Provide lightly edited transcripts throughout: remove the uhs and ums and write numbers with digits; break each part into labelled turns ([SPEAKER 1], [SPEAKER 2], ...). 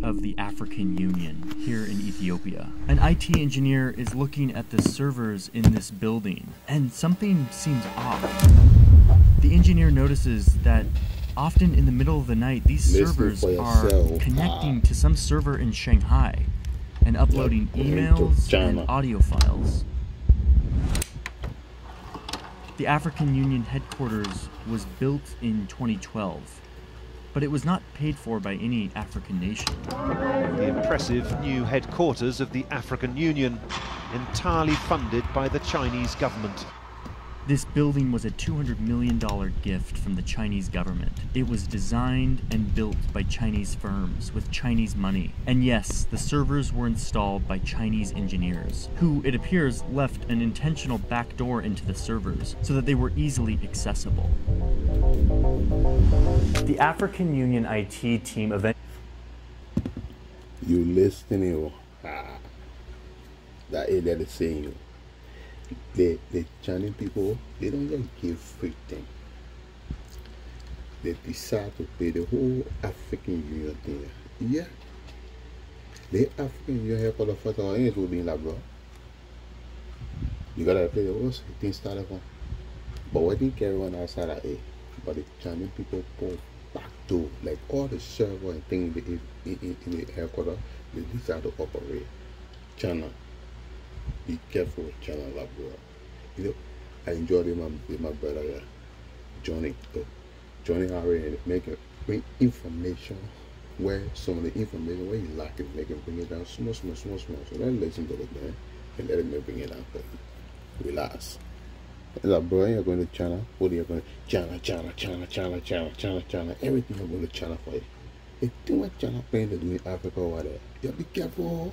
[SPEAKER 1] of the African Union here in Ethiopia. An IT engineer is looking at the servers in this building, and something seems off. The engineer notices that often in the middle of the night, these servers are connecting to some server in Shanghai and uploading emails and audio files. The African Union headquarters was built in 2012, but it was not paid for by any African nation.
[SPEAKER 2] The impressive new headquarters of the African Union, entirely funded by the Chinese government.
[SPEAKER 1] This building was a $200 million gift from the Chinese government. It was designed and built by Chinese firms with Chinese money. And yes, the servers were installed by Chinese engineers, who, it appears, left an intentional backdoor into the servers so that they were easily accessible. The African Union IT team eventually...
[SPEAKER 3] You listening? That is that is saying. The Chinese people, they don't just give free thing. They decide to pay the whole African Union thing. Yeah. The African Union help all the first one is being like, bro. You gotta pay the whole thing started from. But what didn't carry on outside of it? But the Chinese people pull back to like all the server and things in the headquarters, they decide to operate. China. Be careful with China, bro. You know, I enjoyed it with my brother, Johnny. Johnny Harry bring information where some of the information where you lack it, make him bring it down small. So let's listen to it, man, and let him bring it down for you. Relax. It's like, bro, you're going to China. What are you going to China? Everything you're going to China for you. The thing what China planning to do in Africa over there, you be careful.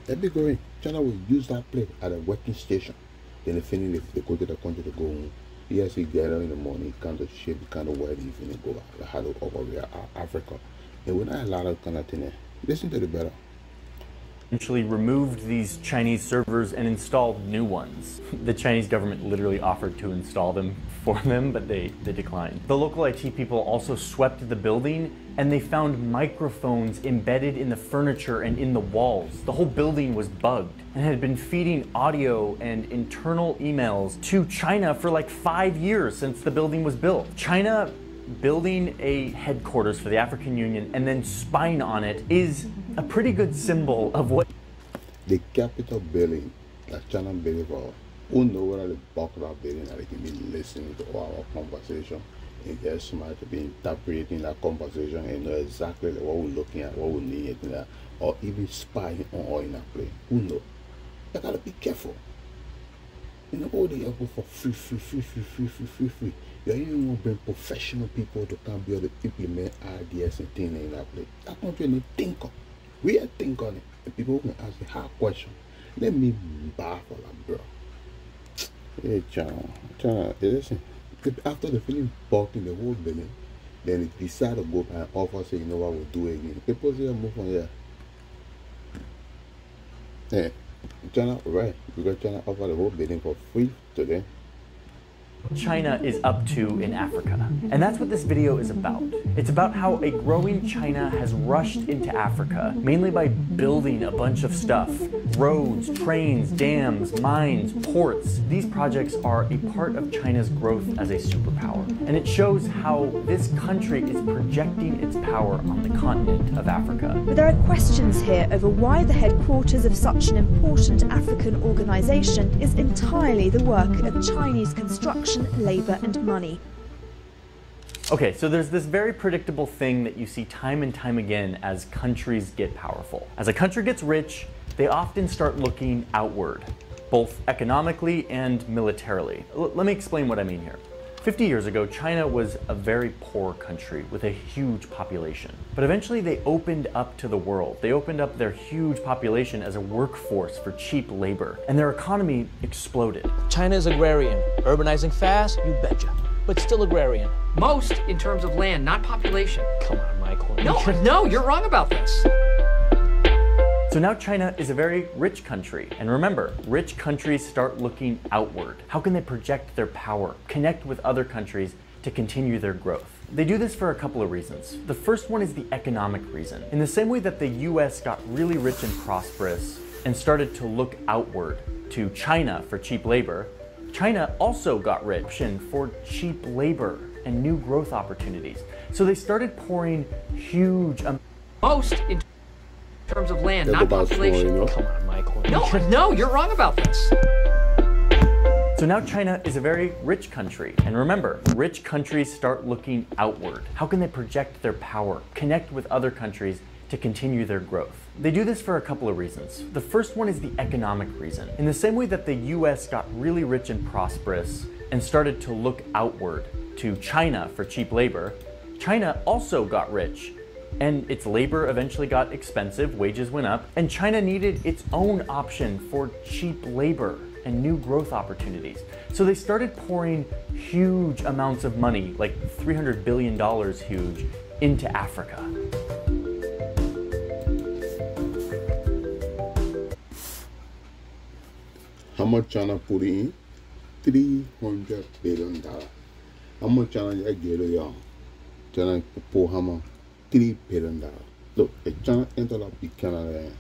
[SPEAKER 3] Let me go in. China will use that place at a working station. Then they finish, they go to the country to go home. Yes, he get up in the morning, kind of shape, kind of where he finish go out. How to operate Africa. And we're not allowed to kind of thing. Listen to the better.
[SPEAKER 1] Eventually removed these Chinese servers and installed new ones. The Chinese government literally offered to install them for them, but they declined. The local IT people also swept the building, and they found microphones embedded in the furniture and in the walls. The whole building was bugged and had been feeding audio and internal emails to China for like 5 years since the building was built. China building a headquarters for the African Union and then spying on it is a pretty good symbol of what
[SPEAKER 3] the capital building, like China building for who know whether the bulk of that building that they can be listening to our conversation and get somebody to be interpreting that conversation and know exactly what we're looking at, what we need, or even spying on all in that place. Who know? You gotta be careful. You know, all the help for free. You even want to bring professional people to come be able to implement ideas and things in that place. That country need think on. We are think on it. And people can ask a hard question. Let me baffle that, bro. Hey, China, listen. After the feeling bulking the whole building, then they decide to go and offer, say, you know what, we'll do it again. People say, move on here. Hey, China, right? Because China offer the whole building for free today.
[SPEAKER 1] China is up to in Africa. And that's what this video is about. It's about how a growing China has rushed into Africa, mainly by building a bunch of stuff. Roads, trains, dams, mines, ports. These projects are a part of China's growth as a superpower. And it shows how this country is projecting its power on the continent of Africa.
[SPEAKER 4] But there are questions here over why the headquarters of such an important African organization is entirely the work of Chinese construction, labor and money.
[SPEAKER 1] Okay, so there's this very predictable thing that you see time and time again as countries get powerful. As a country gets rich, they often start looking outward, both economically and militarily. Let me explain what I mean here. 50 years ago, China was a very poor country with a huge population. But eventually they opened up to the world. They opened up their huge population as a workforce for cheap labor, and their economy exploded.
[SPEAKER 5] China is agrarian, urbanizing fast, you betcha, but still agrarian.
[SPEAKER 6] Most in terms of land, not population.
[SPEAKER 5] Come on, Michael.
[SPEAKER 6] No, you're wrong about this.
[SPEAKER 1] So now China is a very rich country. And remember, rich countries start looking outward. How can they project their power, connect with other countries to continue their growth? They do this for a couple of reasons. The first one is the economic reason. In the same way that the US got really rich and prosperous and started to look outward to China for cheap labor, China also got rich and for cheap labor and new growth opportunities. So they started pouring huge
[SPEAKER 6] Most in terms of land,
[SPEAKER 3] That's
[SPEAKER 6] not
[SPEAKER 3] about
[SPEAKER 6] population.
[SPEAKER 3] small, you know?
[SPEAKER 5] Come on, Michael.
[SPEAKER 6] No, you're wrong about this.
[SPEAKER 1] So now China is a very rich country. And remember, rich countries start looking outward. How can they project their power, connect with other countries to continue their growth? They do this for a couple of reasons. The first one is the economic reason. In the same way that the US got really rich and prosperous and started to look outward to China for cheap labor, China also got rich and its labor eventually got expensive, wages went up, and China needed its own option for cheap labor and new growth opportunities. So they started pouring huge amounts of money, like $300 billion huge, into Africa.
[SPEAKER 3] How much China put in? $300 billion. How much China get you? China pour how much? $3 billion. Look, if China enter the Canada,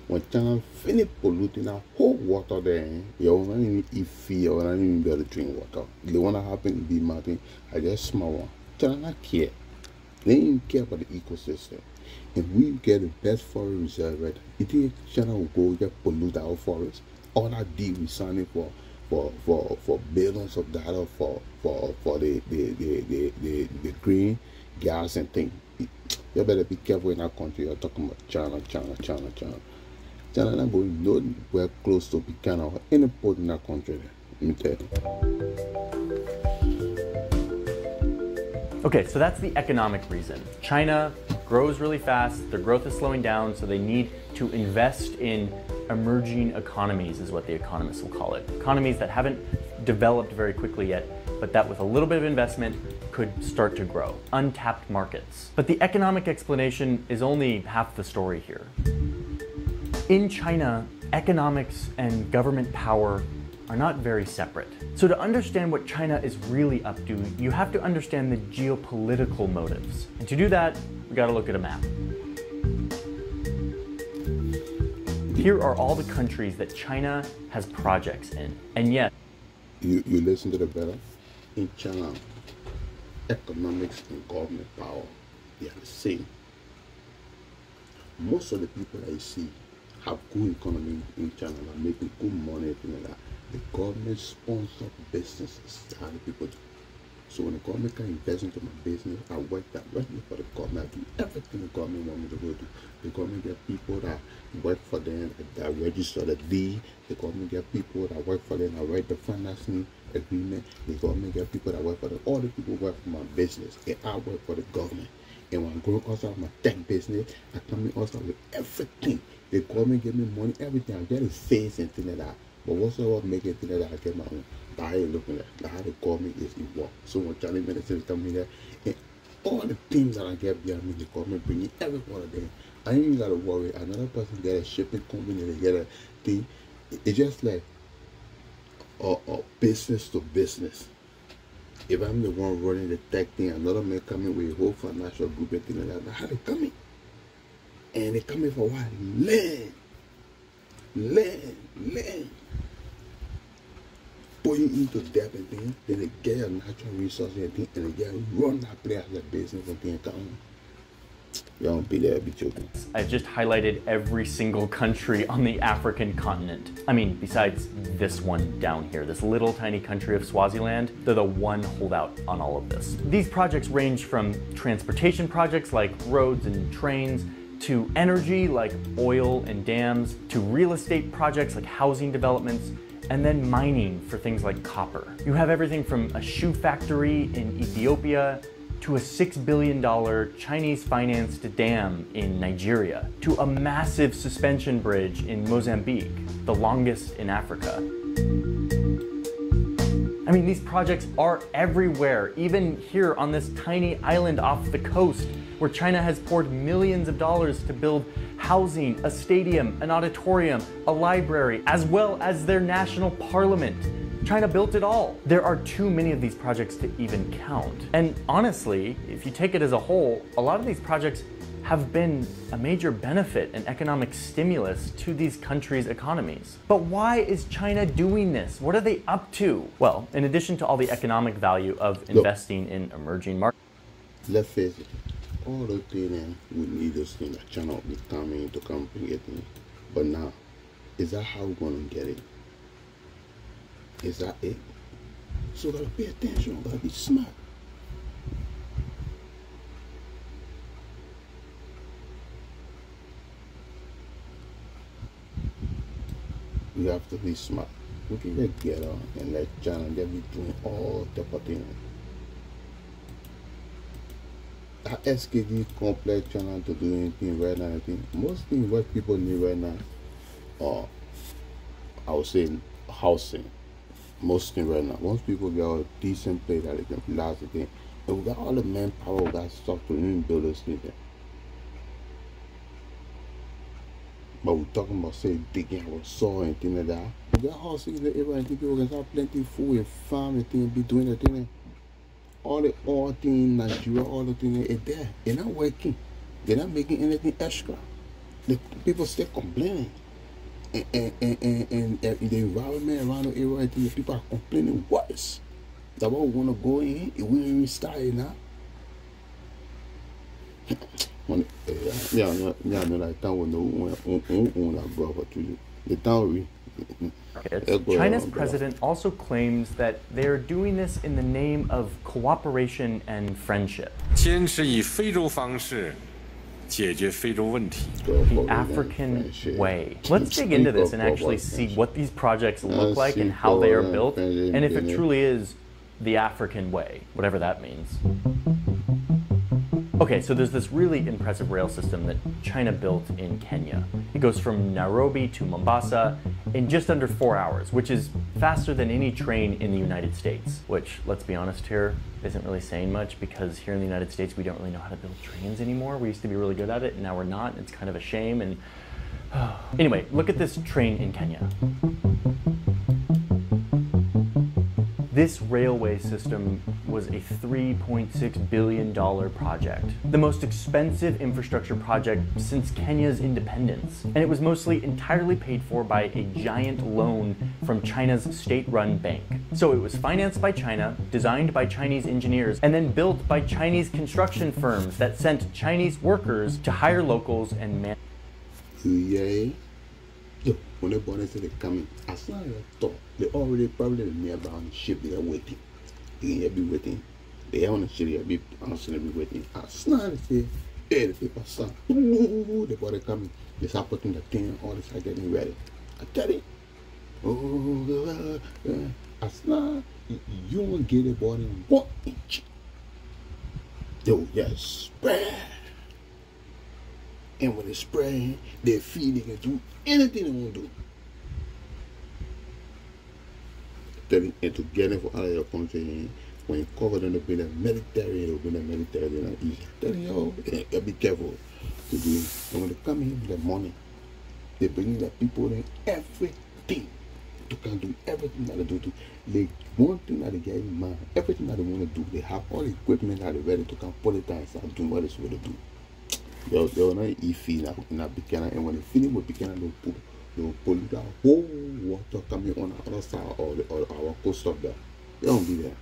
[SPEAKER 3] when China finish polluting the whole water there, you won't even eat feed, you won't even be able to drink water. The one that happened in the mountain, I just small one. China not care. They don't even care about the ecosystem. If we get the best forest reserve, right, you think China will go get pollute our forest? All that deal we signing for billions of dollars for the green gas and thing. You better be careful in that country. You're talking about China. China not going nowhere close to be China or any port in that country. Let me tell you.
[SPEAKER 1] Okay, so that's the economic reason. China grows really fast, their growth is slowing down, so they need to invest in emerging economies, is what the economists will call it. Economies that haven't developed very quickly yet, but that with a little bit of investment could start to grow. Untapped markets. But the economic explanation is only half the story here. In China, economics and government power are not very separate. So to understand what China is really up to, you have to understand the geopolitical motives. And to do that, we gotta look at a map. Here are all the countries that China has projects in. And yet,
[SPEAKER 3] you listen to the better. In China, economics and government power, they are the same. Most of the people that you see have good economy in China, are making good money, things like that. The government sponsor businesses. That's how the people do. So when the government can invest into my business, I work directly for the government. I do everything the government want me to go do. The government get people that work for them, that register the deed. The government get people that work for them, that write the financing agreement. The government get people that work for them. All the people work for my business, and I work for the government. And when I go outside my tech business, I come in outside with everything. The government give me money, everything. I get a face and things like that. But what's about making things like that? I get my own. That's how you looking at that. How the government is involved. So when Chinese ministers come in there, and all the things that I get behind me, the government bring in every one of them. I ain't even gotta worry. Another person get a shipping company, they get a thing. It's just like a business to business. If I'm the one running the tech thing, another man coming with a whole financial group and things like that, how they coming? And they coming for what? Land. Put you into debt and things, then they get your natural resources and things, and they get run that place as a business and things. You don't be there, be joking.
[SPEAKER 1] I've just highlighted every single country on the African continent. I mean, besides this one down here, this little tiny country of Swaziland, they're the one holdout on all of this. These projects range from transportation projects like roads and trains, to energy like oil and dams, to real estate projects like housing developments, and then mining for things like copper. You have everything from a shoe factory in Ethiopia, to a $6 billion Chinese-financed dam in Nigeria, to a massive suspension bridge in Mozambique, the longest in Africa. I mean, these projects are everywhere, even here on this tiny island off the coast, where China has poured millions of dollars to build housing, a stadium, an auditorium, a library, as well as their national parliament. China built it all. There are too many of these projects to even count. And honestly, if you take it as a whole, a lot of these projects have been a major benefit and economic stimulus to these countries' economies. But why is China doing this? What are they up to? Well, in addition to all the economic value of investing in emerging markets,
[SPEAKER 3] let's face it, all the things we need those things that China will be coming to come and get it. But now, is that how we're going to get it? Is that it? So gotta pay attention, gotta be smart. We have to be smart. We can just get on and let China get be doing all type of things. SKD complex China to do anything right now. I think most things what people need right now are, I would say, housing. Most things right now. Most people got a decent place that they can last again. And we got all the manpower, we got stuff to even build those things. But we're talking about, say, digging our soil and things like that. We got houses everywhere, and people can have plenty of food and farm and things, be doing the thing. All the things in Nigeria, all the things are there. They're not working. They're not making anything extra. The people still complaining. And the environment around the area, the people are complaining worse. That's why we want to go in. It will even start now.
[SPEAKER 1] China's president also claims that they're doing this in the name of cooperation and friendship. The African way. Let's dig into this and actually see what these projects look like and how they are built, and if it truly is the African way, whatever that means. Okay, so there's this really impressive rail system that China built in Kenya. It goes from Nairobi to Mombasa in just under 4 hours, which is faster than any train in the United States, which, let's be honest here, isn't really saying much because here in the United States, we don't really know how to build trains anymore. We used to be really good at it, and now we're not. It's kind of a shame. And anyway, look at this train in Kenya. This railway system was a $3.6 billion project, the most expensive infrastructure project since Kenya's independence. And it was mostly entirely paid for by a giant loan from China's state-run bank. So it was financed by China, designed by Chinese engineers, and then built by Chinese construction firms that sent Chinese workers to hire locals and man.
[SPEAKER 3] Yeah. Look, when the bonnets say they're coming, as long as they talk, they already probably nearby on the ship, they are waiting. They can be waiting. They are on the ship, they are be waiting. As long as they say, hey, the people start, the body coming, they start putting the thing, all this are getting ready. I tell you, as long as you won't get the body 1 inch, they will just spread. And when they spray, they feel they can do anything they want to do. And to get them for out of your country, when you cover them up in the military, they'll be in the military, they're not easy. Tell you, you gotta be careful to do it. And when they come in with the money, they bring the people in everything. They can do everything that they do. They one thing that they get in mind, everything that they want to do, they have all the equipment that they're ready to come pull it down and start doing what they're supposed to do. They'll not eat feed in a beginner, and when they finish with beginner, they'll pull it down. Whole water coming on the other side or our coast of there. They won't be there.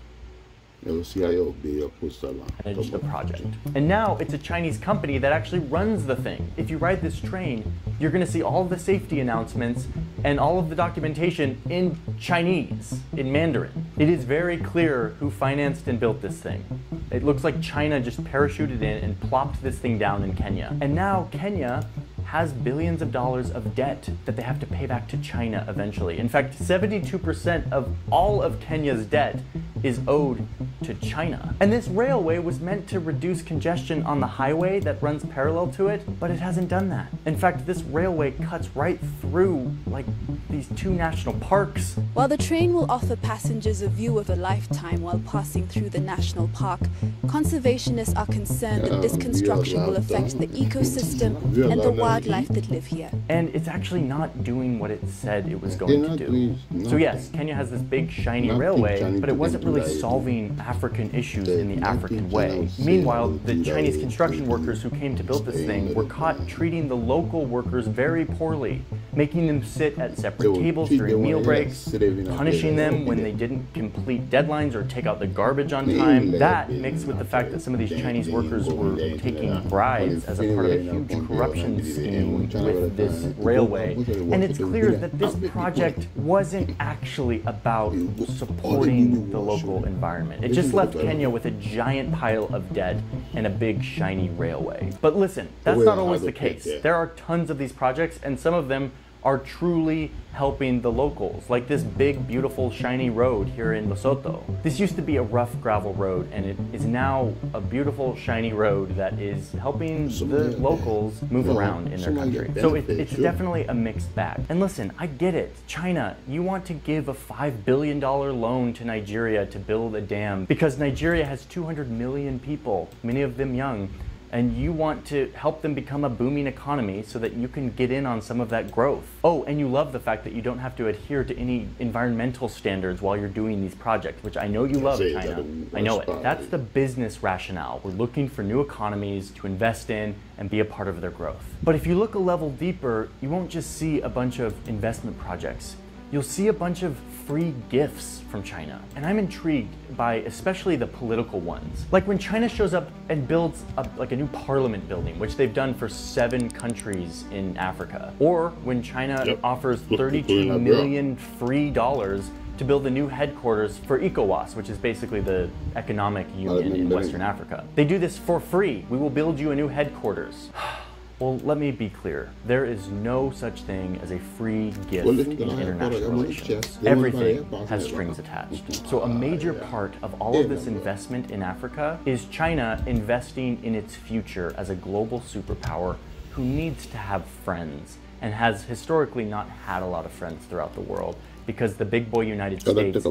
[SPEAKER 3] They will see how you'll be your coast line.
[SPEAKER 1] Manage the project. And now it's a Chinese company that actually runs the thing. If you ride this train, you're going to see all of the safety announcements and all of the documentation in Chinese, in Mandarin. It is very clear who financed and built this thing. It looks like China just parachuted in and plopped this thing down in Kenya. And now Kenya has billions of dollars of debt that they have to pay back to China eventually. In fact, 72% of all of Kenya's debt is owed to China. And this railway was meant to reduce congestion on the highway that runs parallel to it, but it hasn't done that. In fact, this railway cuts right through, like, these two national parks.
[SPEAKER 7] While the train will offer passengers a view of a lifetime while passing through the national park, conservationists are concerned that this construction will affect the ecosystem and the wildlife that live here.
[SPEAKER 1] And it's actually not doing what it said it was going to do. So yes, Kenya has this big shiny railway, but it wasn't really solving African issues in the African way. Meanwhile, the Chinese construction workers who came to build this thing were caught treating the local workers very poorly, making them sit at separate tables during meal breaks, punishing them when they didn't complete deadlines or take out the garbage on time. That, mixed with the fact that some of these Chinese workers were taking bribes as a part of a huge corruption scheme with this railway. And it's clear that this project wasn't actually about supporting the local environment. It just left Kenya with a giant pile of debt and a big shiny railway. But listen, that's not always the case. There are tons of these projects, and some of them are truly helping the locals, like this big, beautiful, shiny road here in Lesotho. This used to be a rough gravel road, and it is now a beautiful, shiny road that is helping the locals move around in their country. So it's definitely a mixed bag. And listen, I get it. China, you want to give a $5 billion loan to Nigeria to build a dam because Nigeria has 200 million people, many of them young, and you want to help them become a booming economy so that you can get in on some of that growth. Oh, and you love the fact that you don't have to adhere to any environmental standards while you're doing these projects, which I know you love, China. I know it. That's the business rationale. We're looking for new economies to invest in and be a part of their growth. But if you look a level deeper, you won't just see a bunch of investment projects. You'll see a bunch of free gifts from China. And I'm intrigued by especially the political ones. Like when China shows up and builds like a new parliament building, which they've done for 7 countries in Africa. Or when China offers 32 million free dollars to build a new headquarters for ECOWAS, which is basically the economic union in Western Africa. They do this for free. We will build you a new headquarters. Well, let me be clear. There is no such thing as a free gift in international relations. Everything has strings attached. So a major part of all of this investment in Africa is China investing in its future as a global superpower who needs to have friends and has historically not had a lot of friends throughout the world because the big boy United States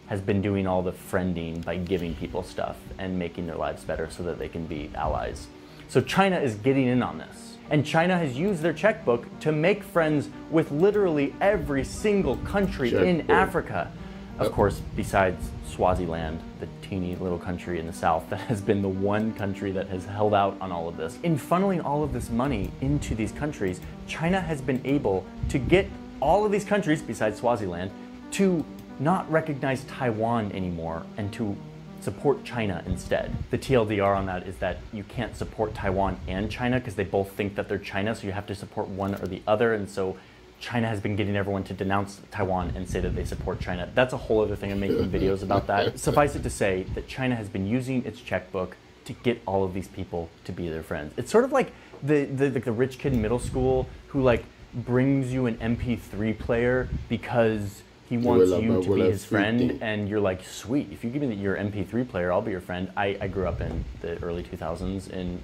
[SPEAKER 1] has been doing all the friending by giving people stuff and making their lives better so that they can be allies. So China is getting in on this. And China has used their checkbook to make friends with literally every single country in Africa. Of course, besides Swaziland, the teeny little country in the south that has been the one country that has held out on all of this. In funneling all of this money into these countries, China has been able to get all of these countries, besides Swaziland, to not recognize Taiwan anymore and to support China instead. The TLDR on that is that you can't support Taiwan and China because they both think that they're China, so you have to support one or the other, and so China has been getting everyone to denounce Taiwan and say that they support China. That's a whole other thing. I'm making videos about that. Suffice it to say that China has been using its checkbook to get all of these people to be their friends. It's sort of like the rich kid in middle school who like brings you an MP3 player because he wants you to be his friend, and you're like, sweet, if you give me your MP3 player, I'll be your friend. I grew up in the early 2000s. In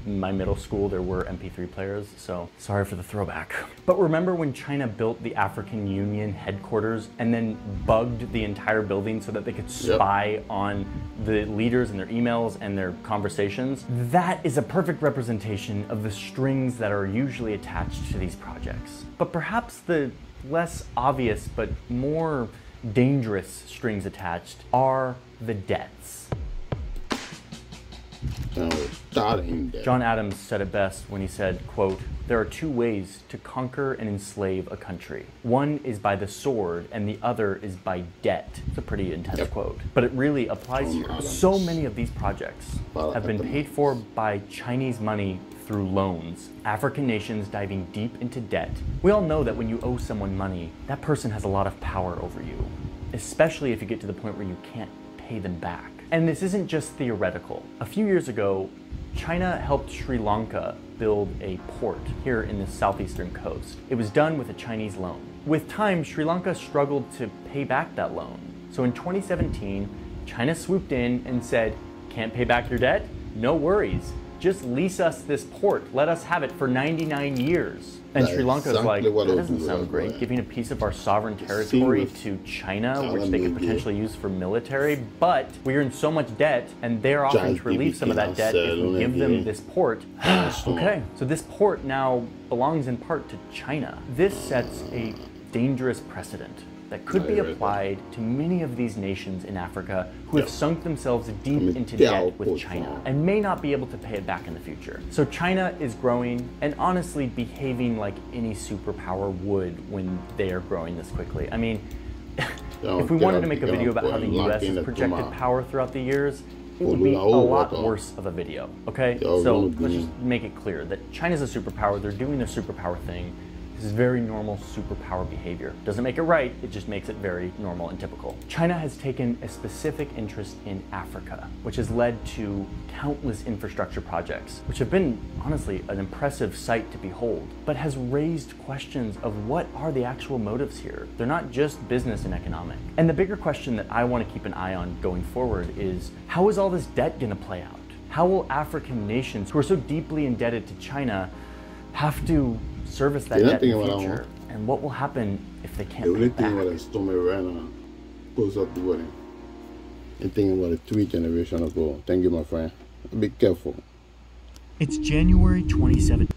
[SPEAKER 1] my middle school, there were MP3 players, so sorry for the throwback. But remember when China built the African Union headquarters and then bugged the entire building so that they could spy on the leaders and their emails and their conversations? That is a perfect representation of the strings that are usually attached to these projects. But perhaps the less obvious but more dangerous strings attached are the debts. John Adams said it best when he said, quote, "There are 2 ways to conquer and enslave a country. One is by the sword and the other is by debt." It's a pretty intense quote, but it really applies here. So many of these projects have been paid for by Chinese money through loans. African nations diving deep into debt. We all know that when you owe someone money, that person has a lot of power over you, especially if you get to the point where you can't pay them back. And this isn't just theoretical. A few years ago, China helped Sri Lanka build a port here in the southeastern coast. It was done with a Chinese loan. With time, Sri Lanka struggled to pay back that loan. So in 2017, China swooped in and said, can't pay back your debt? No worries. Just lease us this port. Let us have it for 99 years. And Sri Lanka's like, that doesn't sound great, giving a piece of our sovereign territory to China, which they could potentially use for military, but we're in so much debt, and they're offering to relieve some of that debt if we give them this port. Okay, so this port now belongs in part to China. This sets a dangerous precedent that could be applied to many of these nations in Africa who have sunk themselves deep into debt with China and may not be able to pay it back in the future. So China is growing and honestly behaving like any superpower would when they are growing this quickly. I mean, if we wanted to make a video about how the US has projected power throughout the years, it would be a lot worse of a video, okay? So let's just make it clear that China's a superpower, they're doing their superpower thing. This is very normal superpower behavior. Doesn't make it right, it just makes it very normal and typical. China has taken a specific interest in Africa, which has led to countless infrastructure projects, which have been, honestly, an impressive sight to behold, but has raised questions of what are the actual motives here. They're not just business and economic. And the bigger question that I want to keep an eye on going forward is, how is all this debt going to play out? How will African nations who are so deeply indebted to China have to service that debt in the future, and what will happen if they can't pay back? The only thing that told me right now, close up the wedding. And thinking about the 3 generations ago. Thank you, my friend. Be careful. It's January 2017.